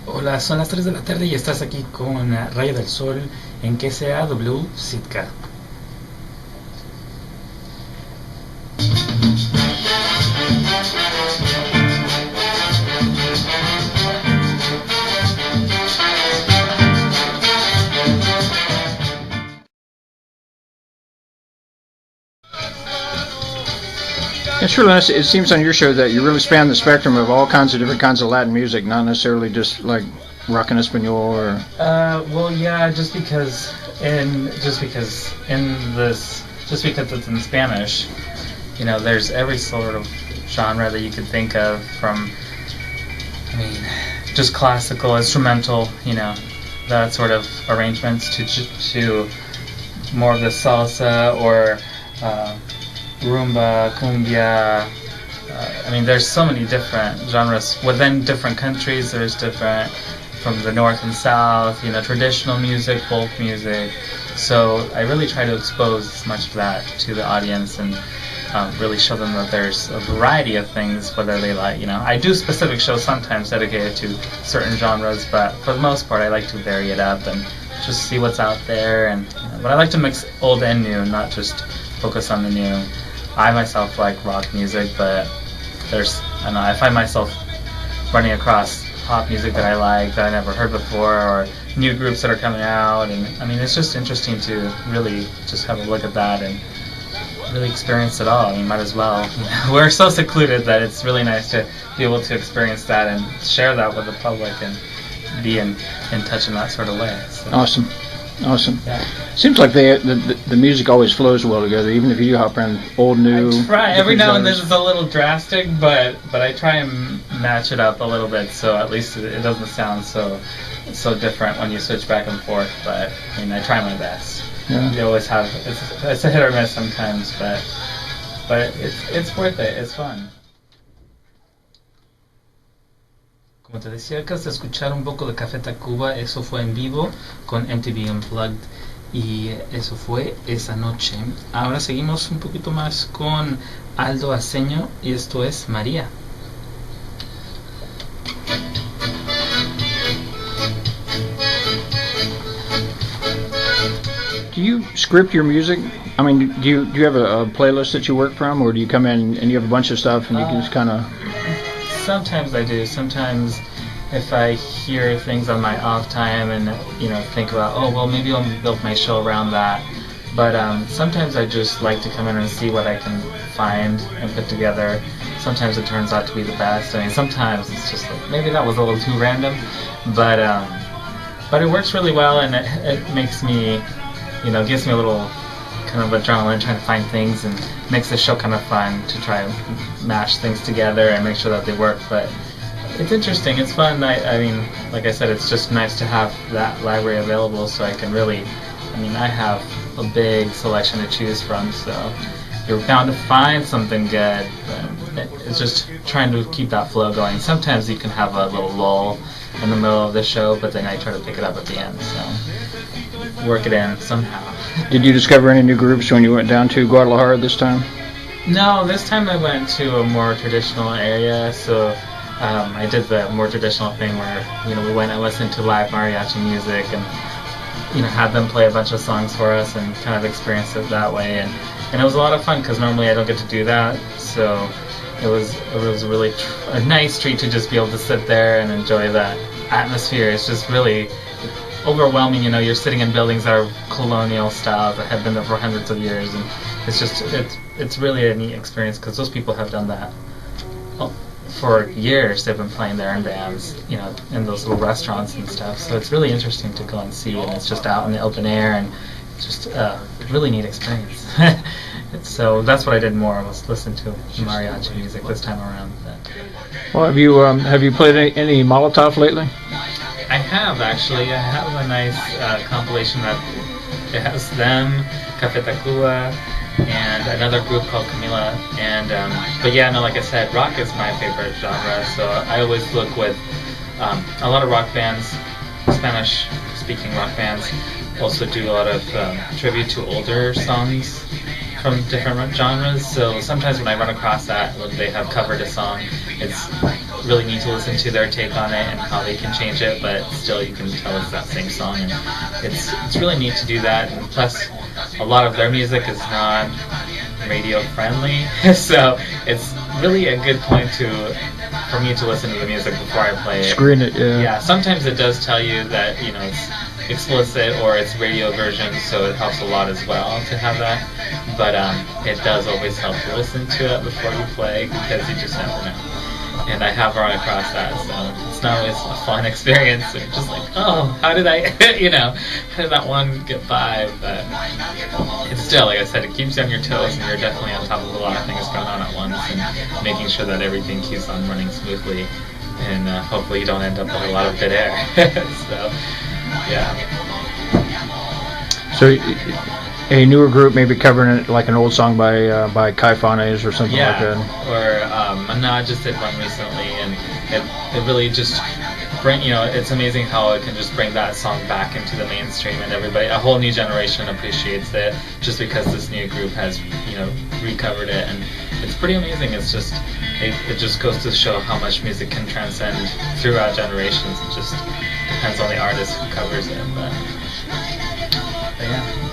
Hola, son las 3 de la tarde y estás aquí con Rayo del Sol en KCAW Sitka. It's really nice. It seems on your show that you really span the spectrum of all kinds of different kinds of Latin music, not necessarily just like rock en español or. Well, yeah, just because it's in Spanish, you know, there's every sort of genre that you could think of, from, I mean, just classical, instrumental, you know, that sort of arrangements to more of the salsa or rumba, cumbia. I mean, there's so many different genres within different countries. There's different from the north and south, you know, traditional music, folk music. So I really try to expose as much of that to the audience and really show them that there's a variety of things, whether they like, you know, I do specific shows sometimes dedicated to certain genres, but for the most part I like to vary it up and just see what's out there. And you know, but I like to mix old and new, not just focus on the new. I myself like rock music, but I don't know, I find myself running across pop music that I like, that I never heard before, or new groups that are coming out, and I mean, it's just interesting to really just have a look at that and really experience it all. I mean, might as well. We're so secluded that it's really nice to be able to experience that and share that with the public and be in touch in that sort of way. So. Awesome. Yeah. Seems like the music always flows well together, even if you do hop around old, new. I try every now and then. It's a little drastic, but I try and match it up a little bit, so at least it doesn't sound so different when you switch back and forth. But I mean, I try my best. Yeah. You always have it's a hit or miss sometimes, but it's worth it. It's fun. Como te decía, acabas de escuchar un poco de Café Tacuba. Eso fue en vivo con MTV Unplugged y eso fue esa noche. Ahora seguimos un poquito más con Aldo Aceño y esto es María. Do you script your music? I mean, do you have a playlist that you work from, or do you come in and you have a bunch of stuff and you can just kind of? Sometimes I do. Sometimes if I hear things on my off time and, you know, think about, oh, well, maybe I'll build my show around that. But sometimes I just like to come in and see what I can find and put together. Sometimes it turns out to be the best. I mean, sometimes it's just like, maybe that was a little too random. But it works really well, and it makes me, you know, gives me a little kind of adrenaline trying to find things, and makes the show kind of fun to try and mash things together and make sure that they work. But it's interesting, it's fun. I mean, like I said, it's just nice to have that library available, so I can really, I mean, I have a big selection to choose from, so you're bound to find something good. It's just trying to keep that flow going. Sometimes you can have a little lull in the middle of the show, but then I try to pick it up at the end, so work it in somehow. Did you discover any new groups when you went down to Guadalajara this time? No, this time I went to a more traditional area, so I did the more traditional thing where, you know, we went and listened to live mariachi music and, you know, had them play a bunch of songs for us and kind of experience it that way, and it was a lot of fun because normally I don't get to do that, so it was really a nice treat to just be able to sit there and enjoy that atmosphere. It's just really overwhelming, you know, you're sitting in buildings that are colonial style, that have been there for hundreds of years, and it's really a neat experience because those people have done that for years. They've been playing there in bands, you know, in those little restaurants and stuff, so it's really interesting to go and see, and it's just out in the open air, and it's just a really neat experience. So that's what I did more, was listen to mariachi music this time around. Well, have you played any Molotov lately? I have, actually. I have a nice compilation that it has them, Café Tacuba, and another group called Camila. And but yeah, no, like I said, rock is my favorite genre. So I always look with a lot of rock bands, Spanish English-speaking rock bands also do a lot of tribute to older songs from different genres. So sometimes when I run across that, when they have covered a song, it's really neat to listen to their take on it and how they can change it, but still you can tell it's that same song, and it's really neat to do that. And plus, a lot of their music is not radio friendly, so it's really a good point for me to listen to the music before I play it. Screen it, yeah. Yeah, sometimes it does tell you that it's explicit or it's radio version, so it helps a lot as well to have that. But it does always help to listen to it before you play, because you just never know. And I have run across that, so it's not always a fun experience. It's just like, oh, how did I, how did that one get by? But it's still, like I said, it keeps you on your toes, and you're definitely on top of a lot of things going on at once, and making sure that everything keeps on running smoothly, and hopefully you don't end up with a lot of dead air. So, yeah. So, a newer group maybe covering it like an old song by Caifanes or something like that. Or Mana just did one recently, and it really just it's amazing how it can just bring that song back into the mainstream, and a whole new generation appreciates it just because this new group has recovered it, and it's pretty amazing. It's just it just goes to show how much music can transcend throughout generations. It just depends on the artist who covers it, but yeah.